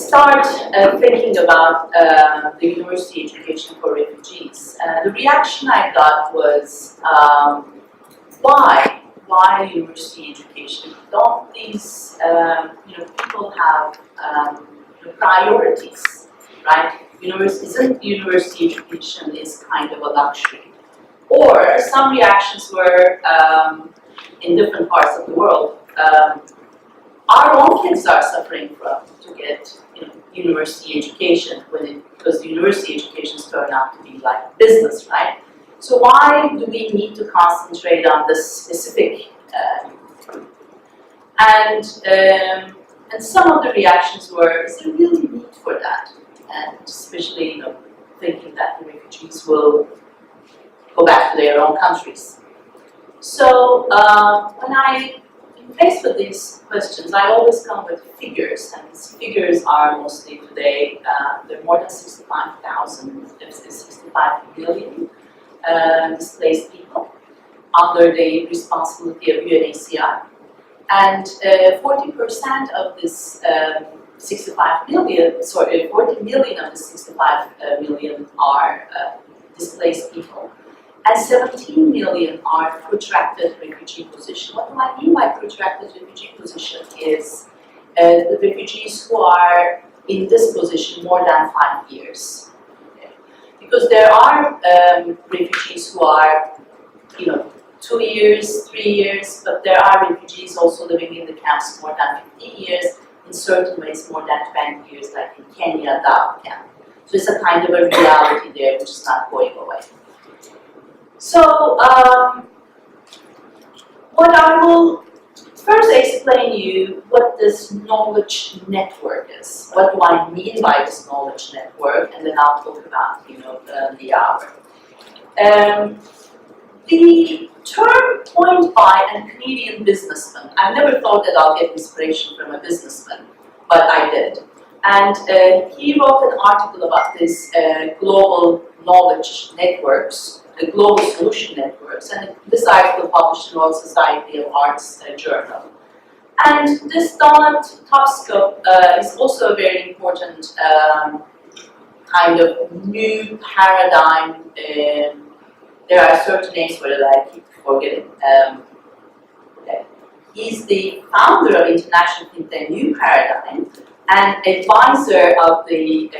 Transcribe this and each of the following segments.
start thinking about the university education for refugees, the reaction I got was, why? Why university education? Don't these people have priorities, right? Isn't university education is kind of a luxury? Or some reactions were in different parts of the world. Our own kids are suffering from to get university education because the university educations turn out to be like business, right? So why do we need to concentrate on this specific group? And some of the reactions were, is there really need for that? And especially thinking that the refugees will go back to their own countries. So when I'm faced with these questions, I always come with figures, and these figures are mostly today, there are more than 65,000, 65 million displaced people under the responsibility of UNHCR. And 40% of this 40 million of the 65 million are displaced people. And 17 million are protracted refugee position. What do I mean by protracted refugee position is the refugees who are in this position more than 5 years. Okay. Because there are refugees who are, 2 years, 3 years, but there are refugees also living in the camps more than 15 years, in certain ways more than 20 years, like in Kenya, Dadaab camp. So it's a kind of a reality there which is not going away. So, what I will first explain you what this knowledge network is. What do I mean by this knowledge network? And then I'll talk about, the hour. The term coined by a Canadian businessman. I never thought that I'll get inspiration from a businessman, but I did. And he wrote an article about this global knowledge networks, the global solution networks, and this article published in Royal Society of Arts journal. And this Donald Topscope is also a very important kind of new paradigm. There are certain names for it I keep forgetting. He's the founder of International Think Tank New Paradigm and advisor of the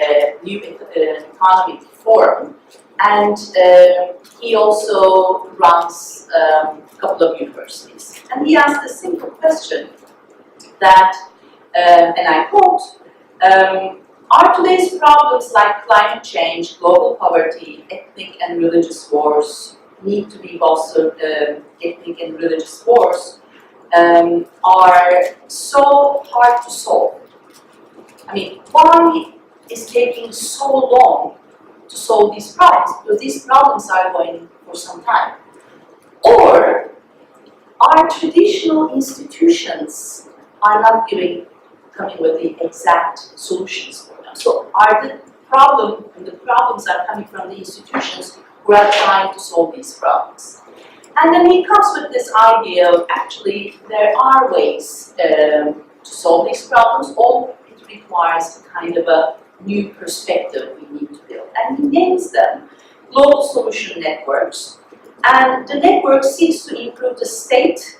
New Economic Forum. And he also runs a couple of universities. And he asked a simple question that, and I quote, are today's problems like climate change, global poverty, ethnic and religious wars, need to be also ethnic and religious wars, are so hard to solve? I mean, why is it taking so long to solve these problems? Because these problems are going for some time. Or our traditional institutions are not coming with the exact solutions for them. So the problems are coming from the institutions who are trying to solve these problems. And then he comes with this idea of actually there are ways to solve these problems. All it requires a kind of a new perspective we need to build. And he names them global solution networks. And the network seeks to improve the state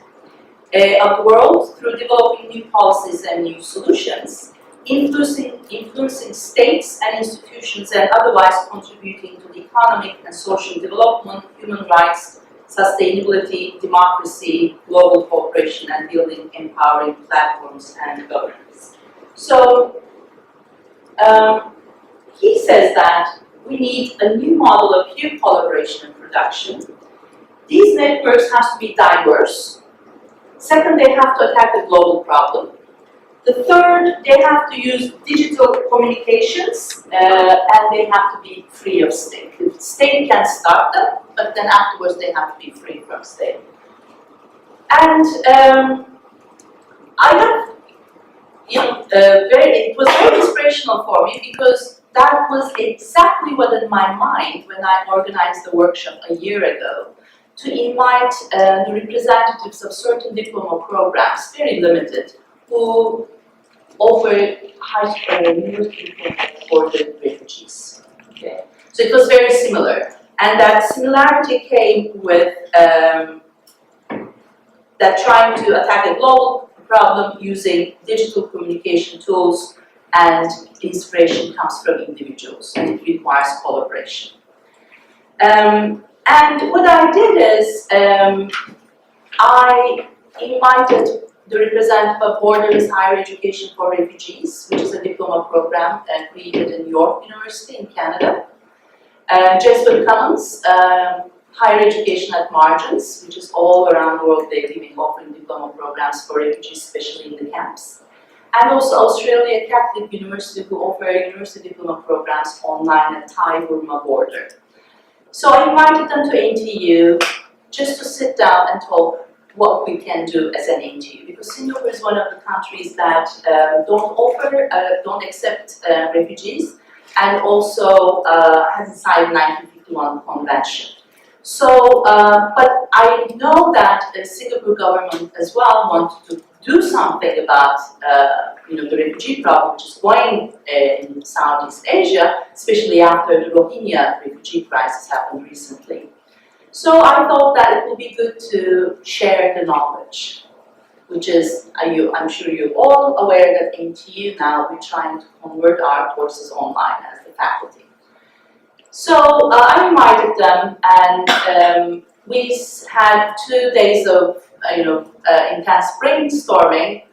of the world through developing new policies and new solutions, influencing states and institutions and otherwise contributing to the economic and social development, human rights, sustainability, democracy, global cooperation, and building empowering platforms and governance. So he says that we need a new model of peer collaboration and production. These networks have to be diverse. Second, they have to attack the global problem. The third, they have to use digital communications and they have to be free of state. The state can start them, but then afterwards they have to be free from state. And I have, it was very inspirational for me because that was exactly what in my mind when I organized the workshop a year ago, to invite the representatives of certain diploma programs, very limited, who offer university programs for the refugees. Okay, so it was very similar, and that similarity came with that trying to attack a global problem using digital communication tools, and the inspiration comes from individuals, and it requires collaboration. And what I did is I invited the representative of Borders Higher Education for Refugees, which is a diploma program created in York University in Canada. Jesuit Commons, Higher Education at Margins, which is all around the world they're living, offering diploma programs for refugees, especially in the camps. And also Australia Catholic University, who offer university diploma programs online at Thai-Burma border. So I invited them to NTU just to sit down and talk what we can do as an NTU, because Singapore is one of the countries that don't accept refugees, and also has signed 1951 convention. So, but I know that the Singapore government as well wanted to do something about the refugee problem, which is going in Southeast Asia, especially after the Rohingya refugee crisis happened recently. So I thought that it would be good to share the knowledge, which is, I'm sure you're all aware that NTU now we're trying to convert our courses online as the faculty. So I invited them, and we had 2 days of intense brainstorming.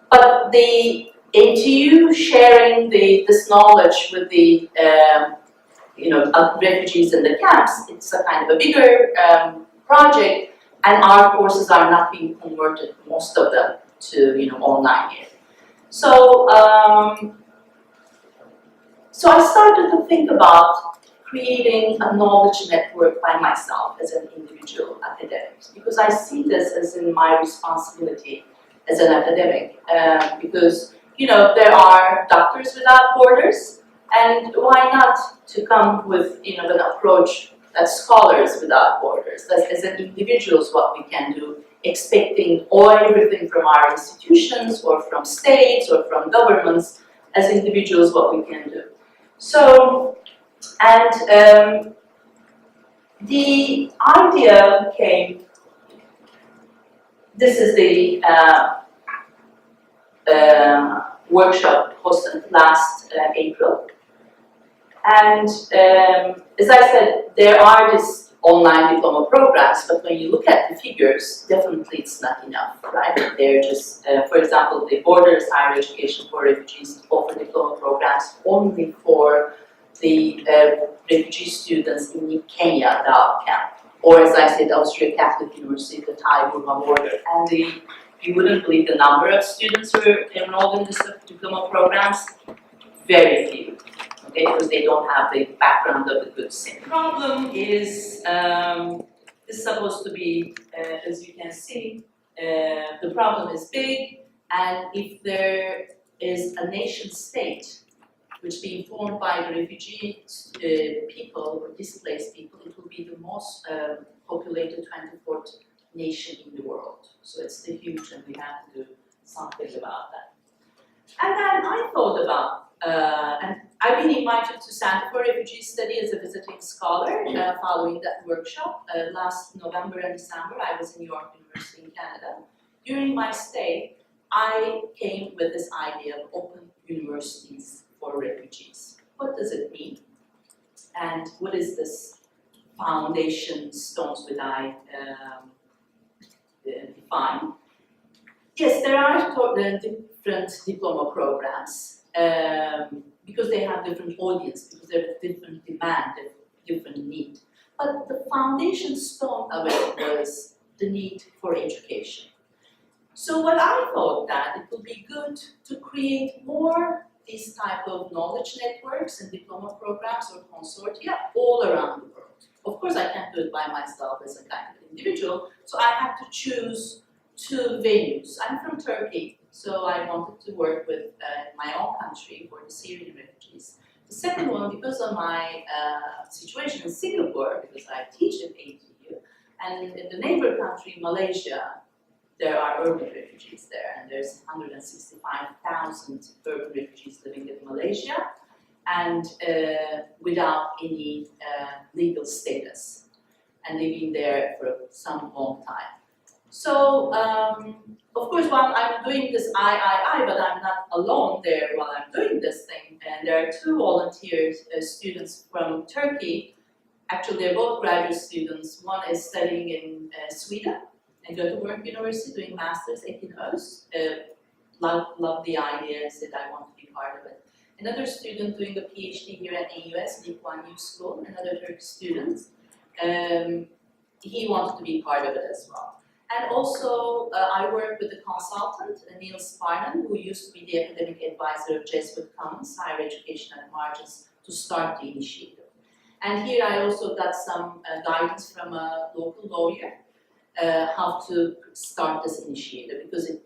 But the NTU sharing this knowledge with the refugees in the camps, it's a kind of a bigger project, and our courses are not being converted, most of them, to online yet. So so I started to think about creating a knowledge network by myself as an individual academic, because I see this as in my responsibility as an academic, because there are Doctors Without Borders, and why not to come with an approach that Scholars Without Borders, that as an individuals what we can do, expecting everything from our institutions or from states or from governments, as individuals what we can do. So, and the idea came, this is the workshop hosted last April. And as I said, there are these online diploma programs, but when you look at the figures, definitely it's not enough, right? They're just, for example, the Borders Higher Education for Refugees offer diploma programs only for the refugee students in Kenya, Dadaab camp, or as I said, Austria Catholic University, the Thai-Burma border. And you wouldn't believe the number of students who are enrolled in this diploma programs, very few. Okay, because they don't have the background of the good thing. The problem is, this is supposed to be, as you can see, the problem is big, and if there is a nation state which being formed by the refugee people or displaced people, it will be the most populated 24th nation in the world. So it's still huge, and we have to do something about that. And then I thought about, and I've been invited to Center for Refugee Study as a visiting scholar following that workshop. Last November and December, I was in York University in Canada. During my stay, I came with this idea of open universities for refugees. What does it mean? And what is this foundation stones that I define? Yes, there are different diploma programs because they have different audience, because they have different demand, different need. But the foundation stone of it was the need for education. So what I thought that it would be good to create more these type of knowledge networks and diploma programs or consortia all around the world. Of course, I can't do it by myself as a kind of individual, so I had to choose 2 venues. I'm from Turkey, so I wanted to work with my own country for the Syrian refugees. The second one, because of my situation in Singapore, because I teach at ATU, and in the neighbor country, Malaysia, there are urban refugees there, and there's 165,000 urban refugees living in Malaysia, and without any legal status, and they've been there for some long time. So, of course, while I'm doing this I, but I'm not alone there while I'm doing this thing, and there are two volunteers, students from Turkey. Actually, they're both graduate students. One is studying in Sweden, at Göteborg University, doing masters, Ekin Öz. Love the idea, said I want to be part of it. Another student doing a PhD here at AUS, Lee Kuan Yew School, another Turkish student. He wanted to be part of it as well. And also, I work with a consultant, Neil Sparnan, who used to be the academic advisor of Jesuit Commons, Higher Education at Margins, to start the initiative. And here I also got some guidance from a local lawyer, how to start this initiative, because it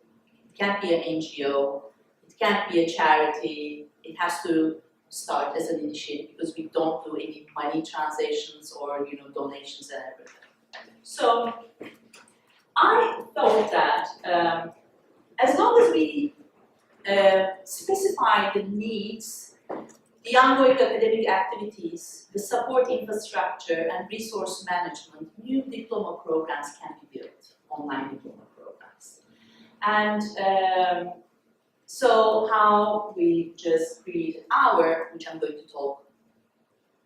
can't be an NGO, it can't be a charity, it has to start as an initiative because we don't do any money transactions or donations and everything. So I thought that as long as we specify the needs, the ongoing academic activities, the support infrastructure and resource management, new diploma programs can be built, online diploma programs. And so how we just create our, which I'm going to talk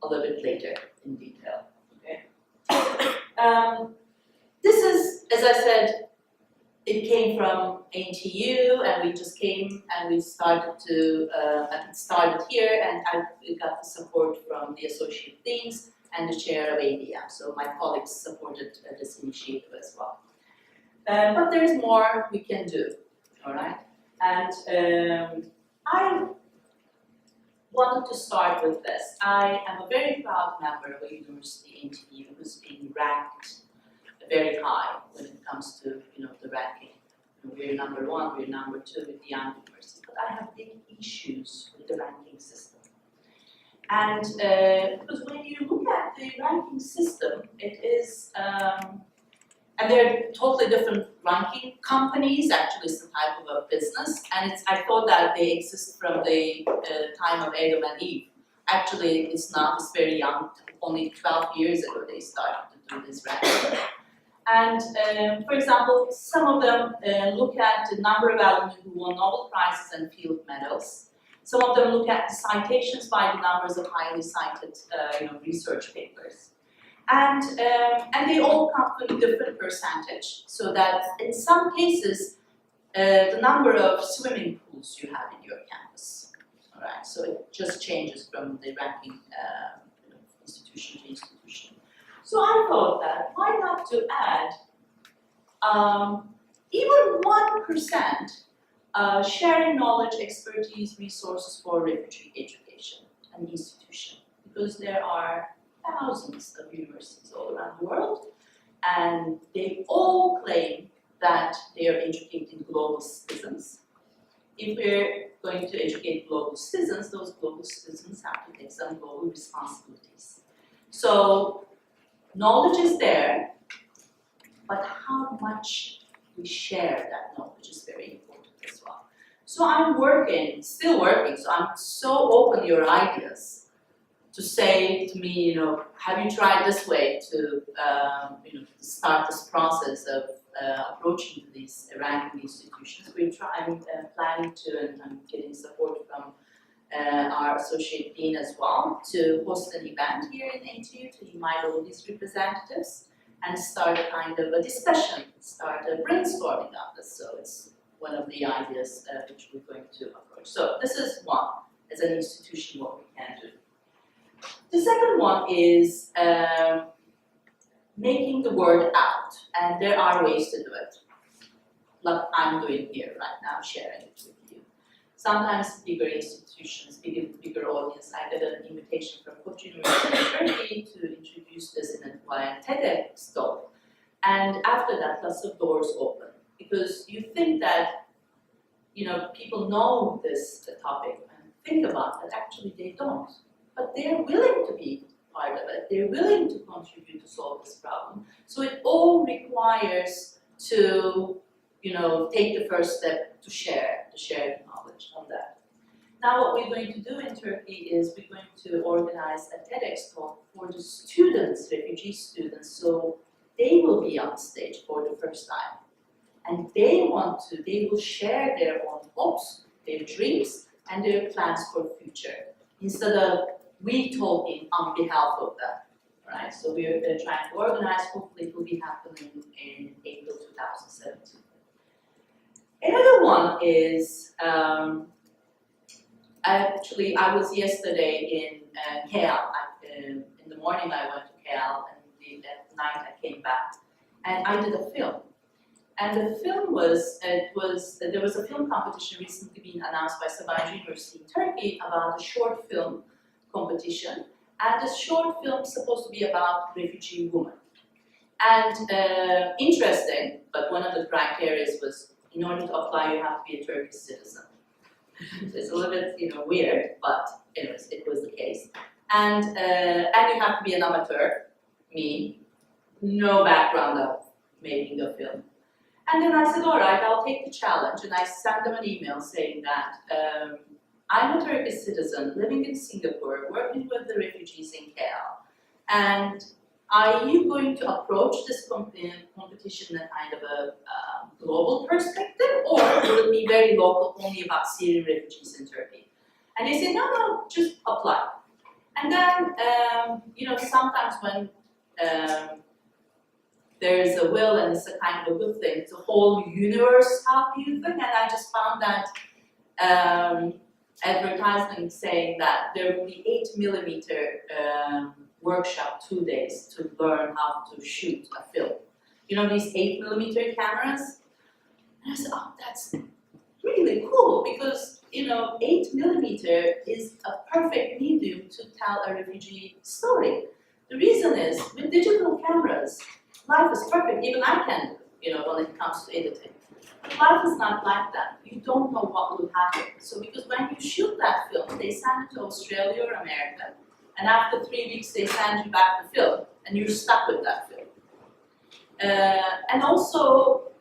a little bit later in detail. Okay. This is, as I said, it came from NTU, and we just came and we started to, it started here, and I got the support from the Associate Deans and the Chair of ADM, so my colleagues supported this initiative as well. But there's more we can do, all right? And I wanted to start with this. I am a very proud member of a university, NTU, who's been ranked very high when it comes to the ranking. We're number one, we're number two with the young university, but I have big issues with the ranking system. And because when you look at the ranking system, it is, and they're totally different ranking companies. Actually, it's a type of a business, and I thought that they exist from the time of Adam and Eve. Actually, it's not. It's very young. Only 12 years ago they started to do this ranking. And for example, some of them look at the number of alumni who won Nobel Prizes and field medals. Some of them look at the citations by the numbers of highly cited research papers. And they all come to a different percentage, so that in some cases, the number of swimming pools you have in your campus. All right, so it just changes from the ranking institution to institution. So I thought that why not to add even 1% sharing knowledge, expertise, resources for refugee education and institution, because there are thousands of universities all around the world, and they all claim that they are educating global citizens. If we're going to educate global citizens, those global citizens have to take some global responsibilities. So knowledge is there, but how much we share that knowledge is very important as well. So I'm still working, so I'm so open to your ideas to say to me, have you tried this way to, start this process of approaching these ranking institutions? I'm planning to, and I'm getting support from our associate dean as well, to host an event here in NTU to invite all these representatives and start a kind of a discussion, start a brainstorming on this. So it's one of the ideas which we're going to approach. So this is one, as an institution, what we can do. The second one is making the word out, and there are ways to do it, like I'm doing here right now, sharing it with you. Sometimes bigger institutions, bigger audience. I got an invitation from Koç University in Turkey to introduce this in a TEDx talk, and after that, lots of doors open, because you think that people know this topic and think about it. Actually, they don't. But they're willing to be part of it. They're willing to contribute to solve this problem. So it all requires to take the first step to share knowledge on that. Now what we're going to do in Turkey is we're going to organize a TEDx talk for the students, refugee students, so they will be on stage for the first time. And they will share their own hopes, their dreams, and their plans for the future, instead of we talking on behalf of them, right? So we're trying to organize, hopefully it will be happening in April 2017. Another one is, actually, I was yesterday in KL. In the morning I went to KL, and at night I came back. And I did a film. And the film there was a film competition recently being announced by Sabancı University in Turkey about a short film competition. And this short film is supposed to be about refugee women. And interesting, but one of the criteria was, in order to apply, you have to be a Turkish citizen. So it's a little bit, weird, but anyways, it was the case. And you have to be an amateur, me, no background of making the film. And then I said, all right, I'll take the challenge, and I sent them an email saying that I'm a Turkish citizen living in Singapore, working with the refugees in KL, and are you going to approach this competition in kind of a global perspective, or will it be very local, only about Syrian refugees in Turkey? And they said, no, just apply. And then, sometimes when there is a will and it's a kind of a good thing, it's a whole universe help you thing, and I just found that advertisement saying that there will be 8mm workshop 2 days to learn how to shoot a film. These 8mm cameras? And I said, oh, that's really cool, because 8mm is a perfect medium to tell a refugee story. The reason is, with digital cameras, life is perfect, even I can do, when it comes to editing. But life is not like that. You don't know what will happen. So because when you shoot that film, they send it to Australia or America, and after 3 weeks they send you back the film, and you're stuck with that film. And also,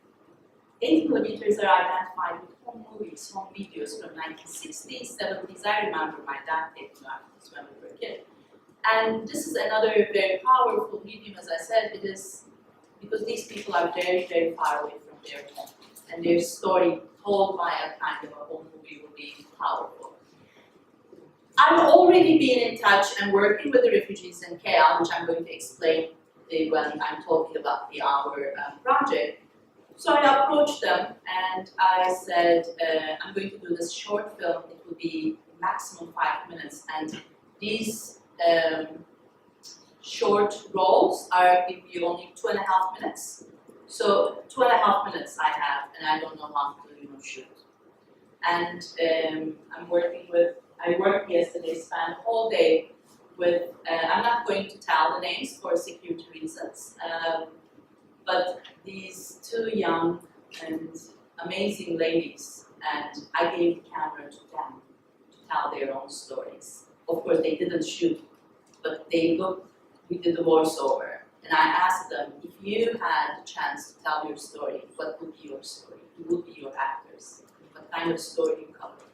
8mm are identified with home movies, home videos from 1960s, 70s. I remember my dad taking us when we were a kid. And this is another very powerful medium, as I said. It is because these people are very, very far away from their home, and their story told by a kind of a home movie will be powerful. I've already been in touch and working with the refugees in KL, which I'm going to explain when I'm talking about our project. So I approached them and I said, I'm going to do this short film. It will be maximum 5 minutes, and these short roles are give you only 2.5 minutes. So 2.5 minutes I have, and I don't know how to shoot. And I worked yesterday, spent the whole day with, I'm not going to tell the names for security reasons, but these 2 young and amazing ladies, and I gave the camera to them to tell their own stories. Of course, they didn't shoot, but we did the voiceover. And I asked them, if you had the chance to tell your story, what would be your story? Who would be your actors? What kind of story you cover?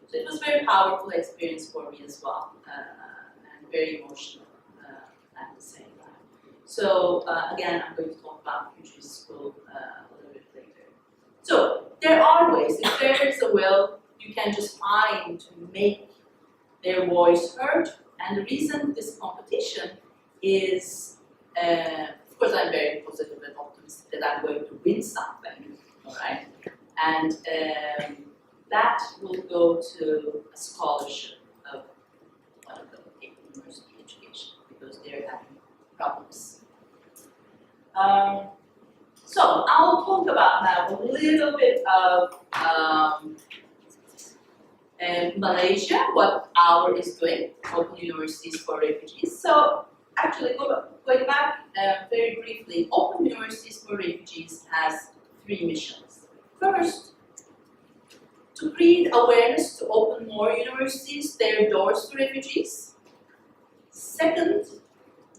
So it was a very powerful experience for me as well, and very emotional at the same time. So again, I'm going to talk about Future School a little bit later. So there are ways, if there is a will, you can just find to make their voice heard. And the reason this competition is, of course, I'm very positive and optimistic that I'm going to win something, all right? And that will go to a scholarship of one of the university education, because they're having problems. So I'll talk about now a little bit of Malaysia, what our is doing, Open Universities for Refugees. So actually, going back very briefly, Open Universities for Refugees has 3 missions. First, to create awareness to open more universities, their doors to refugees. Second,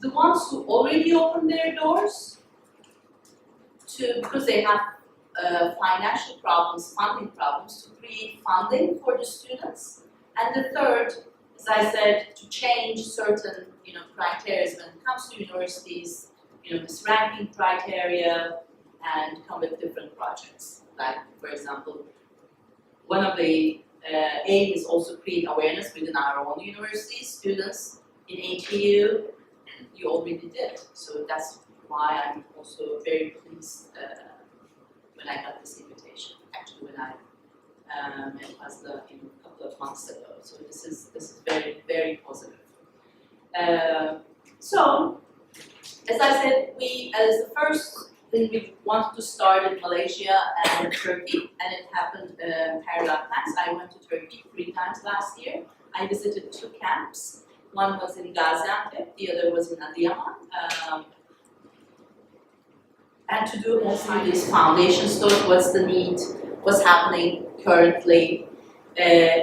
the ones who already opened their doors, because they have financial problems, funding problems, to create funding for the students. And the third, as I said, to change certain criteria when it comes to universities, this ranking criteria, and come with different projects. Like, for example, one of the aim is also create awareness within our own university. Students in HEU, you already did. So that's why I'm also very pleased when I got this invitation. Actually, when I met Fazla a couple of months ago. So this is very, very positive. So, as I said, we, as the first thing, we wanted to start in Malaysia and Turkey, and it happened parallel times. I went to Turkey 3 times last year. I visited 2 camps. One was in Gaziantep, the other was in Adıyaman. And to do also this foundation story, what's the need, what's happening currently,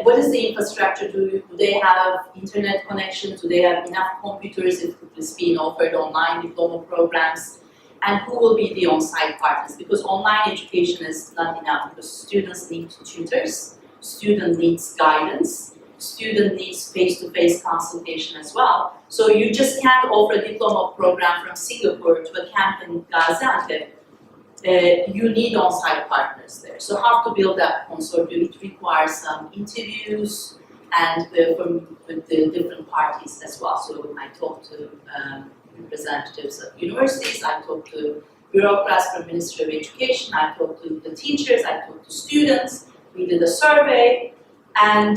what is the infrastructure, do they have internet connections, do they have enough computers if it's being offered online diploma programs, and who will be the on-site partners, because online education is not enough, because students need tutors, student needs guidance, student needs face-to-face consultation as well. So you just can't offer a diploma program from Singapore to a camp in Gaziantep. You need on-site partners there. So how to build that consortium? It requires some interviews and from with the different parties as well. So I talked to representatives of universities, I talked to bureaucrats from Ministry of Education, I talked to the teachers, I talked to students, we did a survey, and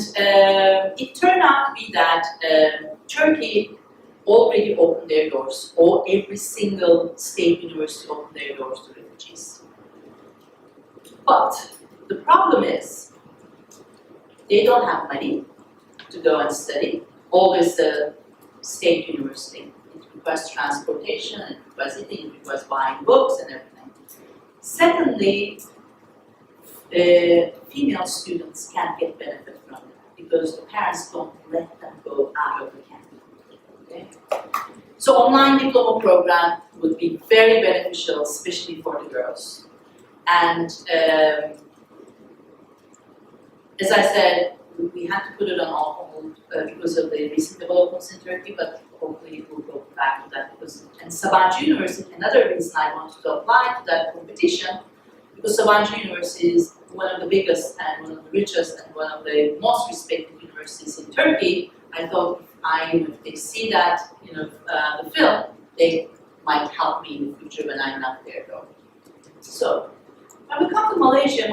it turned out to be that Turkey already opened their doors, or every single state university opened their doors to refugees. But the problem is, they don't have money to go and study. Always the state university. It requires transportation, it requires eating, it requires buying books and everything. Secondly, female students can't get benefit from it because the parents don't let them go out of the camp. Okay? So online diploma program would be very beneficial, especially for the girls. And as I said, we had to put it on hold because of the recent developments in Turkey, but hopefully we'll go back to that. Because, and Sabancı University, another reason I wanted to apply to that competition, because Sabancı University is one of the biggest and one of the richest and one of the most respected universities in Turkey. I thought if they see that, the film, they might help me in the future when I'm not there though. So, when we come to Malaysia,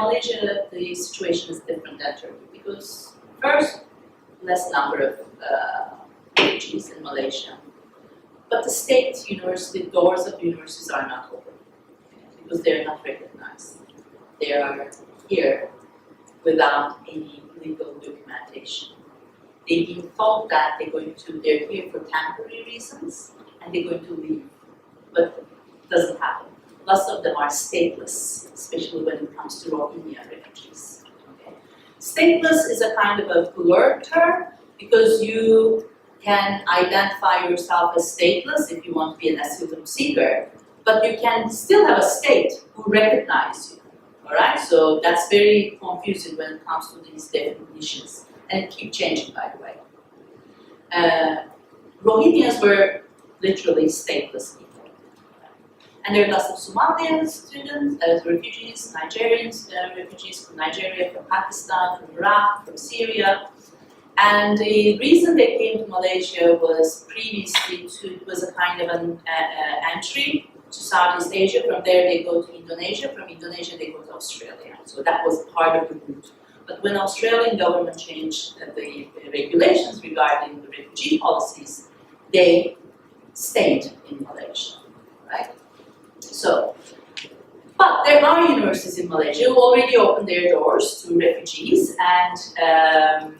the situation is different than Turkey because first, less number of refugees in Malaysia, but the state university, doors of universities are not open because they're not recognized. They are here without any legal documentation. They've been thought that they're here for temporary reasons and they're going to leave, but it doesn't happen. Lots of them are stateless, especially when it comes to Rohingya refugees. Okay? Stateless is a kind of a blurred term because you can identify yourself as stateless if you want to be an asylum seeker, but you can still have a state who recognizes you. All right, so that's very confusing when it comes to these definitions, and it keeps changing, by the way. Rohingyas were literally stateless people. And there are lots of Somalian students, refugees, Nigerians, refugees from Nigeria, from Pakistan, from Iraq, from Syria. And the reason they came to Malaysia was previously it was a kind of an entry to Southeast Asia. From there they go to Indonesia. From Indonesia they go to Australia. So that was part of the route. But when Australian government changed the regulations regarding the refugee policies, they stayed in Malaysia, right? So, but there are universities in Malaysia who already opened their doors to refugees, and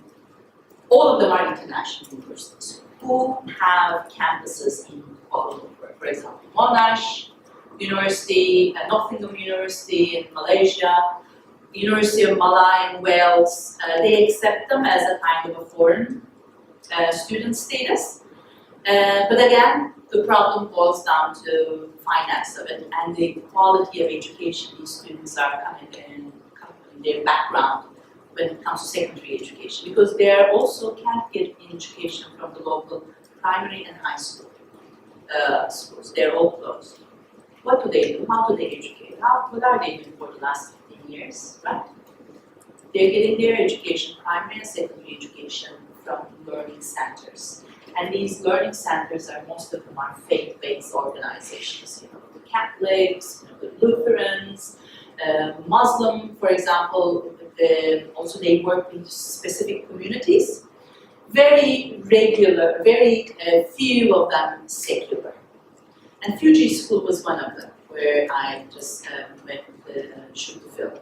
all of them are international universities who have campuses in Kuala Lumpur. For example, Monash University, Nottingham University in Malaysia, University of Malaya in Wales. They accept them as a kind of a foreign student status. But again, the problem boils down to finance of it and the quality of education these students are coming in their background when it comes to secondary education, because they also can't get education from the local primary and high school schools. They're all closed. What do they do? How do they educate? What are they doing for the last 15 years, right? They're getting their education, primary and secondary education, from learning centers. And these learning centers are, most of them are faith-based organizations, the Catholics, the Lutherans, Muslim, for example, also they work in specific communities. Very regular, very few of them secular. And Fuji School was one of them, where I just went to shoot the film,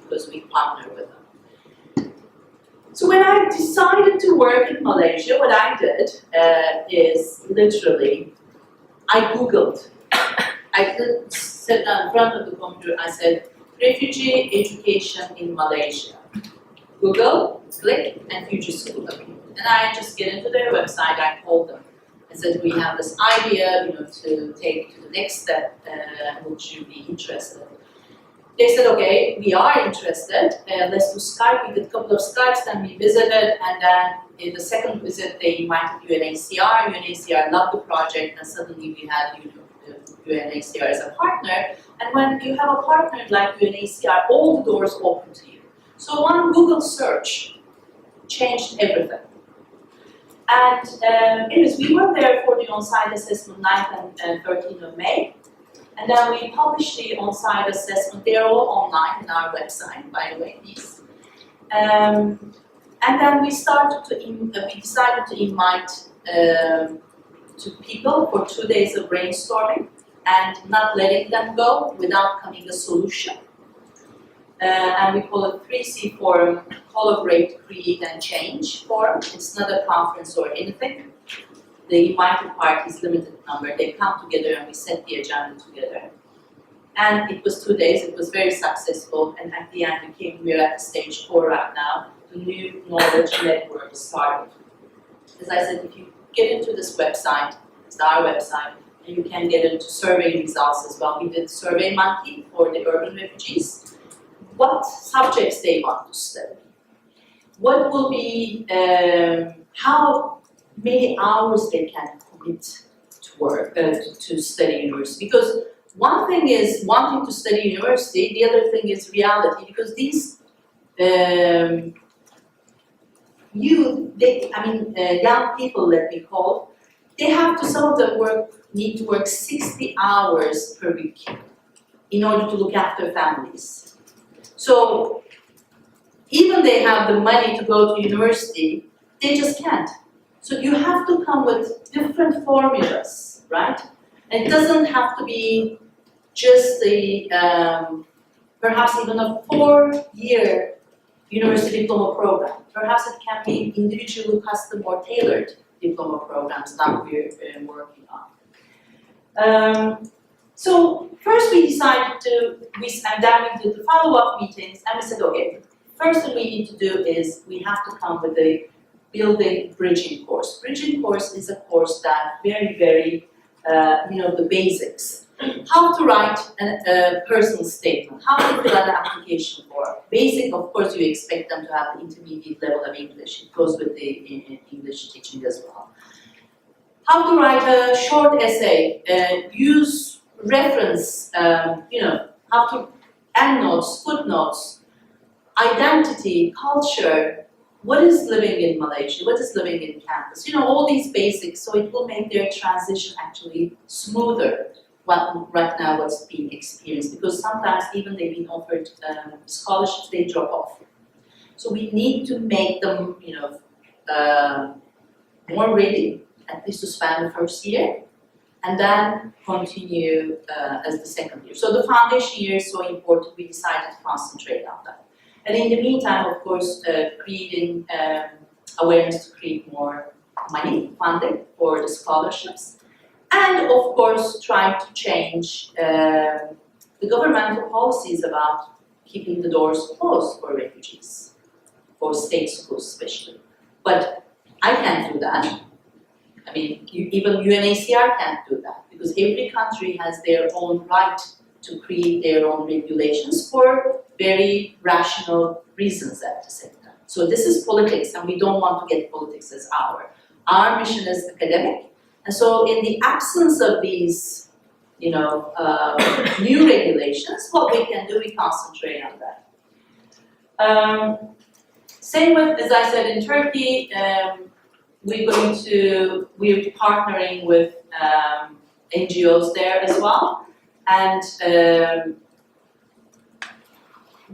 because we partner with them. So when I decided to work in Malaysia, what I did is literally, I Googled. I sat down in front of the computer, I said, refugee education in Malaysia. Google, click, and Fuji School appeared. And I just get into their website, I called them. I said, we have this idea, to take to the next step, would you be interested? They said, okay, we are interested, let's do Skype. We did a couple of Skypes, then we visited, and then in the second visit, they invited UNHCR. UNHCR loved the project, and suddenly we had UNHCR as a partner. And when you have a partner like UNHCR, all the doors open to you. So one Google search changed everything. And anyways, we were there for the on-site assessment 9th and 13th of May. And then we published the on-site assessment. They're all online on our website, by the way, these. And then we decided to invite to people for 2 days of brainstorming and not letting them go without coming a solution. And we call it 3C Forum, Collaborate, Create and Change Forum. It's not a conference or anything. The invited parties, limited number, they come together and we set the agenda together. And it was 2 days, it was very successful, and at the end we're at stage 4 right now. The new knowledge network started. As I said, if you get into this website, it's our website, and you can get into survey results as well. We did SurveyMonkey for the urban refugees. What subjects they want to study? What will be, how many hours they can commit to work, to study university? Because one thing is wanting to study university, the other thing is reality, because these young people that we call, they have to, some of them need to work 60 hours per week in order to look after families. So even they have the money to go to university, they just can't. So you have to come with different formulas, right? And it doesn't have to be just a, perhaps even a 4-year university diploma program. Perhaps it can be individual, custom or tailored diploma programs that we're working on. So first we decided to, and then we did the follow-up meetings, and we said, okay, first thing we need to do is we have to come with a building bridging course. Bridging course is a course that very, the basics. How to write a personal statement, how to fill out an application form. Basic, of course, you expect them to have the intermediate level of English. It goes with the English teaching as well. How to write a short essay, use reference, how to endnotes, footnotes, identity, culture, what is living in Malaysia, what is living in campus, all these basics, so it will make their transition actually smoother. Right now what's being experienced, because sometimes even they've been offered scholarships, they drop off. So we need to make them, more ready, at least to spend the first year, and then continue as the second year. So the foundation year is so important, we decided to concentrate on that. And in the meantime, of course, creating awareness to create more money, funding for the scholarships. And of course, trying to change the governmental policies about keeping the doors closed for refugees, for state schools especially. But I can't do that. I mean, even UNHCR can't do that because every country has their own right to create their own regulations for very rational reasons at the same time. So this is politics, and we don't want to get politics as our. Our mission is academic, and so in the absence of these, new regulations, what we can do, we concentrate on that. Same with, as I said, in Turkey, we're partnering with NGOs there as well, and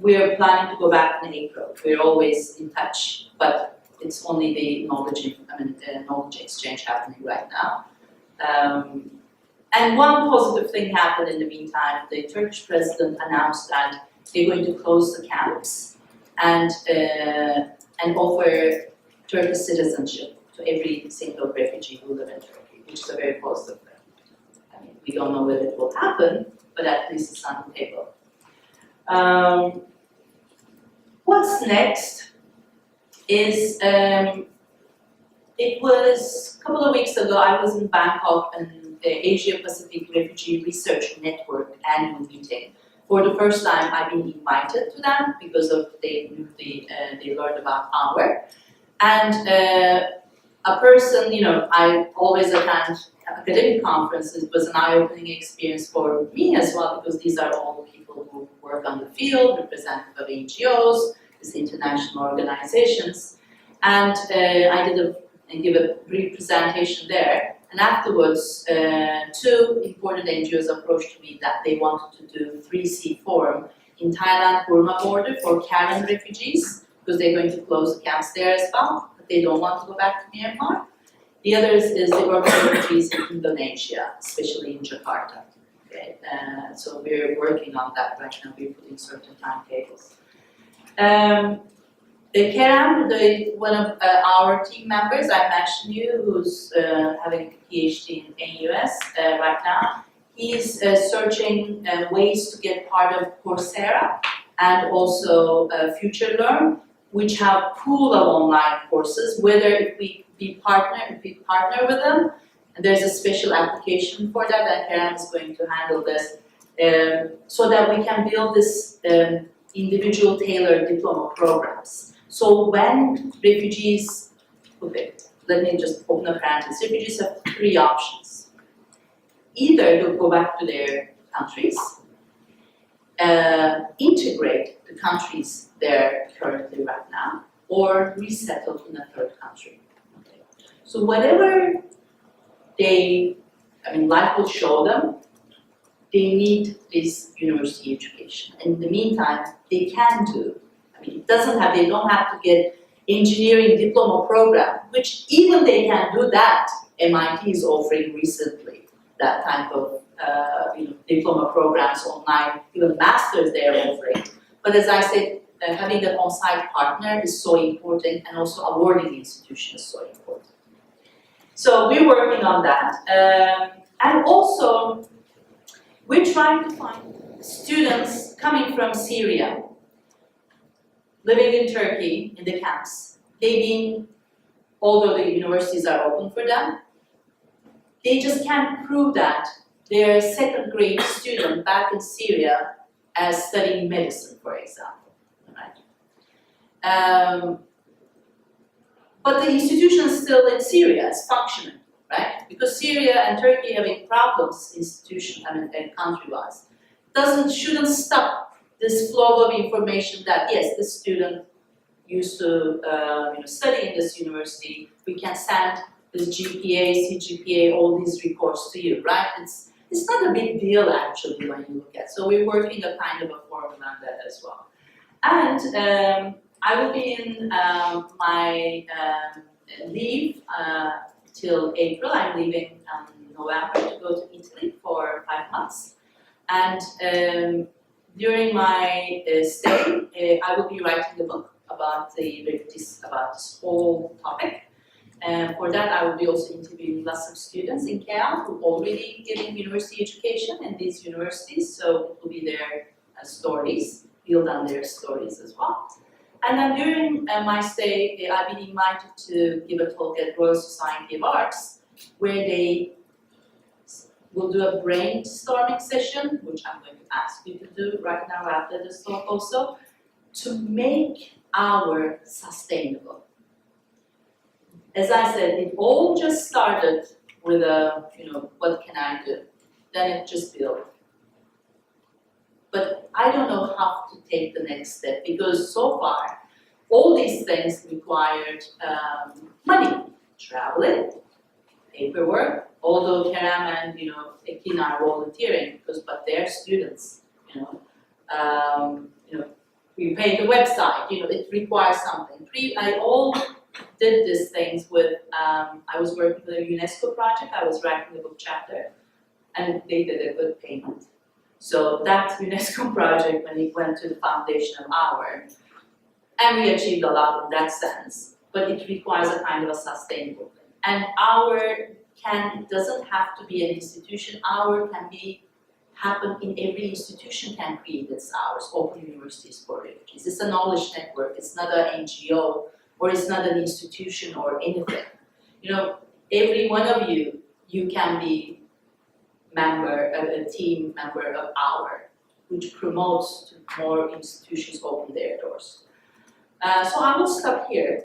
we're planning to go back in April. We're always in touch, but it's only the knowledge exchange happening right now. And one positive thing happened in the meantime. The Turkish president announced that they're going to close the camps and offer Turkish citizenship to every single refugee who live in Turkey, which is a very positive thing. I mean, we don't know whether it will happen, but at least it's on the table. What's next is, it was a couple of weeks ago, I was in Bangkok and the Asia Pacific Refugee Research Network annual meeting. For the first time, I've been invited to them because of they learned about our. And a person, I always attend academic conferences. It was an eye-opening experience for me as well because these are all people who work on the field, representative of NGOs, these international organizations. And I give a brief presentation there. And afterwards, two important NGOs approached me that they wanted to do 3C forum in Thailand-Burma border for Karen refugees, because they're going to close the camps there as well, but they don't want to go back to Myanmar. The other is the urban refugees in Indonesia, especially in Jakarta. Okay? So we're working on that right now. We're putting certain timetables. Kerem, one of our team members, I mentioned you, who's having a PhD in US right now, he's searching ways to get part of Coursera and also FutureLearn, which have pool of online courses, whether if we partner with them, and there's a special application for that, and Kerem is going to handle this, so that we can build this individual tailored diploma programs. So when refugees, okay, let me just open a parenthesis, refugees have three options. Either they'll go back to their countries, integrate the countries they're currently right now, or resettle in a third country. Okay. So whatever life will show them, they need this university education. In the meantime, they can do. They don't have to get engineering diploma program, which even they can do that, MIT is offering recently that type of diploma programs online, even masters they're offering. But as I said, having an on-site partner is so important, and also awarding the institution is so important. So we're working on that. And also, we're trying to find students coming from Syria, living in Turkey, in the camps. Although the universities are open for them, they just can't prove that they're a second grade student back in Syria as studying medicine, for example. Right? But the institution is still in Syria, is functioning, right? Because Syria and Turkey having problems, country-wise, shouldn't stop this flow of information that, yes, this student used to study in this university, we can send this GPA, CGPA, all these reports to you, right? It's not a big deal actually when you look at. So we're working a kind of a formula on that as well. And I will be in my leave till April. I'm leaving in November to go to Italy for 5 months. And during my stay, I will be writing a book about this whole topic. And for that, I will be also interviewing lots of students in KL who are already getting university education in these universities. So it will be their stories, build on their stories as well. And then during my stay, I've been invited to give a talk at Royal Society of Arts where they will do a brainstorming session, which I'm going to ask you to do right now after this talk also, to make our sustainable. As I said, it all just started with a, what can I do? Then it just built. But I don't know how to take the next step because so far, all these things required money, traveling, paperwork, although Kerem and Ekin are volunteering but they're students, we pay the website, it requires something. I all did these things with, I was working with a UNESCO project, I was writing the book chapter, and they did a good payment. So that UNESCO project, when it went to the foundation of our, and we achieved a lot in that sense, but it requires a kind of a sustainable thing. And it doesn't have to be an institution, our can happen in every institution can create its hours, Open Universities for Refugees. It's a knowledge network, it's not an NGO, or it's not an institution or anything. Every one of you can be a team member of our, which promotes to more institutions open their doors. So I will stop here.